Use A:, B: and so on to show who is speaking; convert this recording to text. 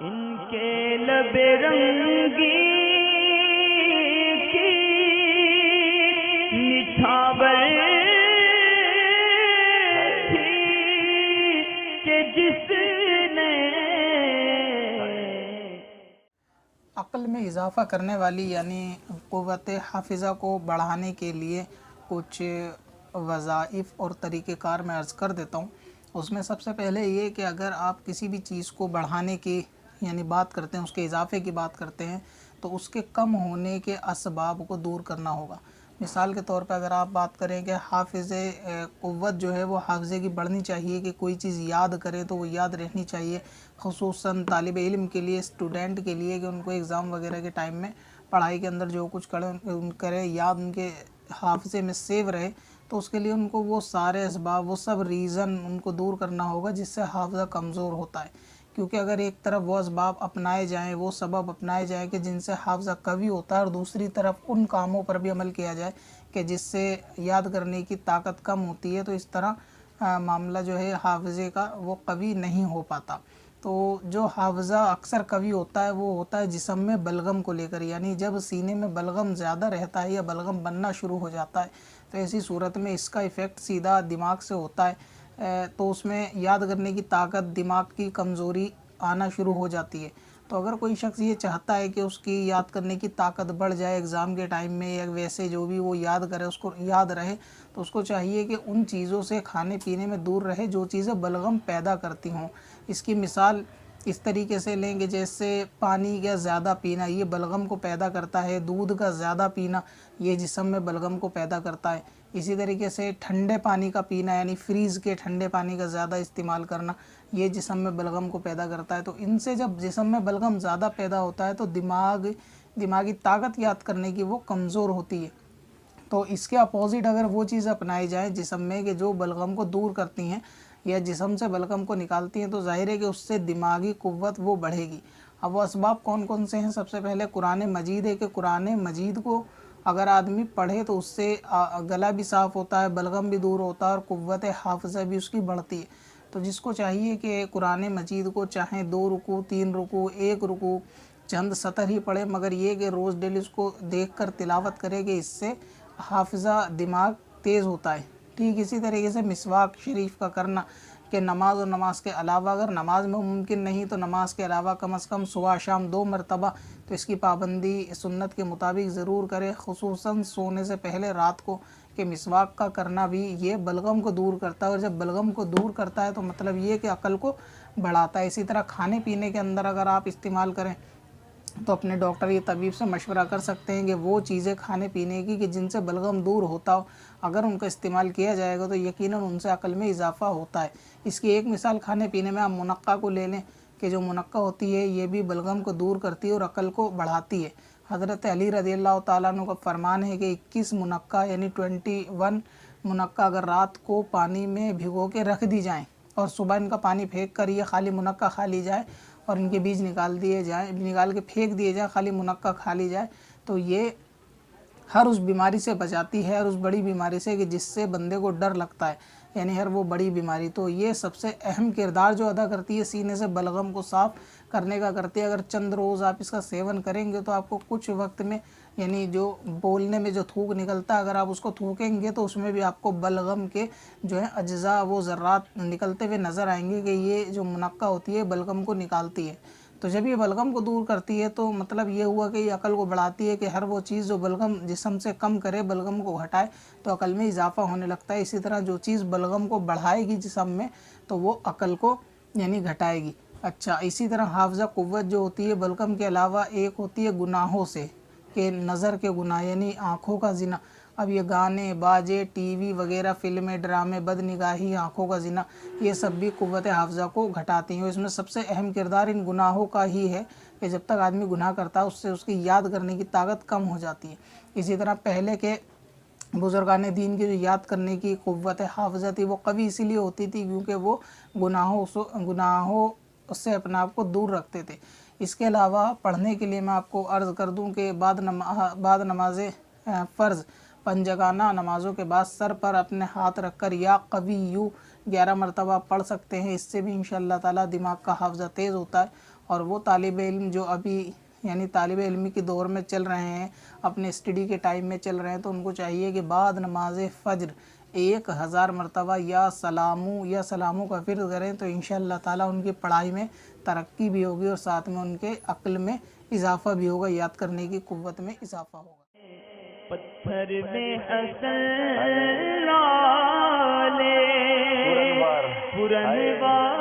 A: इनके लबे रंगी की निछावर थी कि जिसने
B: अक्ल में इजाफ़ा करने वाली यानी क़ुव्वत हाफिज़ा को बढ़ाने के लिए कुछ वज़ाइफ़ और तरीक़ेकार मैं अर्ज़ कर देता हूँ। उसमें सबसे पहले ये कि अगर आप किसी भी चीज़ को बढ़ाने की यानी बात करते हैं, उसके इजाफ़े की बात करते हैं, तो उसके कम होने के असबाब को दूर करना होगा। मिसाल के तौर पर अगर आप बात करें कि हाफ़िज़े क़ुव्वत जो है वो हाफ़िज़े की बढ़नी चाहिए कि कोई चीज़ याद करें तो वो याद रहनी चाहिए, ख़ुसूसन तालिब इल्म के लिए, स्टूडेंट के लिए, कि उनको एग्ज़ाम वगैरह के टाइम में पढ़ाई के अंदर जो कुछ करें याद उनके हाफ़िज़े में सेव रहे। तो उसके लिए उनको वो सारे असबाब, वो सब रीज़न उनको दूर करना होगा जिससे हाफ़िज़ा कमज़ोर होता है। क्योंकि अगर एक तरफ वो असबाब अपनाए जाएँ, वो सबब अपनाए जाएँ कि जिनसे हाफ़िज़ा कवी होता है, और दूसरी तरफ उन कामों पर भी अमल किया जाए कि जिससे याद करने की ताकत कम होती है, तो इस तरह मामला जो है हाफ़िज़े का वो कवी नहीं हो पाता। तो जो हाफ़िज़ा अक्सर कवी होता है वो होता है जिस्म में बलगम को लेकर, यानी जब सीने में बलगम ज़्यादा रहता है या बलगम बनना शुरू हो जाता है तो ऐसी सूरत में इसका इफ़ेक्ट सीधा दिमाग से होता है। तो उसमें याद करने की ताकत, दिमाग की कमज़ोरी आना शुरू हो जाती है। तो अगर कोई शख्स ये चाहता है कि उसकी याद करने की ताकत बढ़ जाए एग्ज़ाम के टाइम में, या वैसे जो भी वो याद करे उसको याद रहे, तो उसको चाहिए कि उन चीज़ों से खाने पीने में दूर रहे जो चीज़ें बलगम पैदा करती हों। इसकी मिसाल इस तरीके से लेंगे जैसे पानी का ज़्यादा पीना ये बलगम को पैदा करता है, दूध का ज़्यादा पीना ये जिस्म में बलगम को पैदा करता है। इसी तरीके से ठंडे पानी का पीना यानी फ्रीज़ के ठंडे पानी का ज़्यादा इस्तेमाल करना ये जिस्म में बलगम को पैदा करता है। तो इनसे जब जिस्म में बलगम ज़्यादा पैदा होता है तो दिमागी ताकत याद करने की वो कमज़ोर होती है। तो इसके अपोज़िट अगर वो चीज़ अपनाई जाए जिस्म में कि जो बलगम को दूर करती हैं या जिस्म से बलगम को निकालती हैं, तो ज़ाहिर है कि उससे दिमागी क़ुव्वत वो बढ़ेगी। अब वो असबाब कौन कौन से हैं? सबसे पहले कुरान मजीद है कि कुरान मजीद को अगर आदमी पढ़े तो उससे गला भी साफ़ होता है, बलगम भी दूर होता है और क़ुव्वत हाफ़िज़ा भी उसकी बढ़ती है। तो जिसको चाहिए कि कुरान मजीद को चाहे 2 रुकू, 3 रुकू, 1 रुकू, चंद सतर ही पढ़े, मगर ये कि रोज़ डेली उसको देख कर तिलावत करे कि इससे हाफ़िज़ा दिमाग तेज़ होता है। ठीक इसी तरीके से मिसवाक शरीफ का करना कि नमाज और नमाज के अलावा, अगर नमाज में मुमकिन नहीं तो नमाज के अलावा कम से कम सुबह शाम 2 मरतबा तो इसकी पाबंदी सुन्नत के मुताबिक ज़रूर करे, ख़ुसूसन सोने से पहले रात को, कि मिसवाक का करना भी ये बलगम को दूर करता है। और जब बलगम को दूर करता है तो मतलब ये कि अक़ल को बढ़ाता है। इसी तरह खाने पीने के अंदर अगर आप इस्तेमाल करें तो अपने डॉक्टर या तबीब से मशवरा कर सकते हैं कि वो चीज़ें खाने पीने की कि जिनसे बलगम दूर होता हो, अगर उनका इस्तेमाल किया जाएगा तो यकीनन उनसे अक़ल में इजाफ़ा होता है। इसकी एक मिसाल खाने पीने में आप मुनक्का को ले लें कि जो मुनक्का होती है ये भी बलगम को दूर करती है और अक़ल को बढ़ाती है। हज़रत अली रज़ियल्लाहु ताला अन्हु का फरमान है कि 21 मुनक्का यानी 21 मुनक्का अगर रात को पानी में भिगो के रख दी जाएँ और सुबह इनका पानी फेंक कर ये खाली मुनक्का खा ली जाए और इनके बीज निकाल के फेंक दिए जाए, खाली मुनक्का खा ली जाए, तो ये हर उस बीमारी से बचाती है, हर उस बड़ी बीमारी से कि जिससे बंदे को डर लगता है, यानी हर वो बड़ी बीमारी। तो ये सबसे अहम किरदार जो अदा करती है सीने से बलगम को साफ़ करने का करती है। अगर चंद रोज़ आप इसका सेवन करेंगे तो आपको कुछ वक्त में यानी जो बोलने में जो थूक निकलता है, अगर आप उसको थूकेंगे तो उसमें भी आपको बलगम के जो है अज्जा वो ज़र्रात निकलते हुए नज़र आएंगे कि ये जो मुनक्का होती है बलगम को निकालती है। तो जब ये बलगम को दूर करती है तो मतलब ये हुआ कि ये अक़ल को बढ़ाती है कि हर वो चीज़ जो बलगम जिस्म से कम करे, बलगम को घटाए, तो अक़ल में इजाफ़ा होने लगता है। इसी तरह जो चीज़ बलगम को बढ़ाएगी जिस्म में तो वो अक़ल को यानी घटाएगी। अच्छा, इसी तरह हाफ़िज़ा क़ुव्वत जो होती है बलगम के अलावा एक होती है गुनाहों से, कि नज़र के गुनाह यानी आँखों का ज़िना। अब ये गाने बाजे, टीवी वगैरह, फ़िल्में, ड्रामे, बदनिगाही, आँखों का ज़िना, ये सब भी क़ुव्वत हाफ़िज़ा को घटाती हैं। इसमें सबसे अहम किरदार इन गुनाहों का ही है कि जब तक आदमी गुनाह करता है उससे उसकी याद करने की ताकत कम हो जाती है। इसी तरह पहले के बुज़ुर्गान दीन की जो याद करने की क़ुव्वत हाफ़िज़ा थी वो कवी इसीलिए होती थी क्योंकि वो गुनाहों से अपने आप को दूर रखते थे। इसके अलावा पढ़ने के लिए मैं आपको अर्ज़ कर दूं कि बाद नमाज फ़र्ज़ पंजगाना नमाज़ों के बाद सर पर अपने हाथ रखकर या कविय्यू 11 मरतबा पढ़ सकते हैं। इससे भी इंशाअल्लाह ताला दिमाग का हाफ़िज़ा तेज़ होता है और वो तालिब इल्म जो अभी यानी तालिब इल्मी के दौर में चल रहे हैं, अपने स्टडी के टाइम में चल रहे हैं, तो उनको चाहिए कि बाद नमाज फ़ज्र 1000 मरतबा या सलामू का फिर करें, तो इंशाअल्लाह ताला उनकी पढ़ाई में तरक्की भी होगी और साथ में उनके अक्ल में इजाफ़ा भी होगा, याद करने की क़ुव्वत में इजाफ़ा होगा।
A: पत्थर में हसन लाले पुरनवार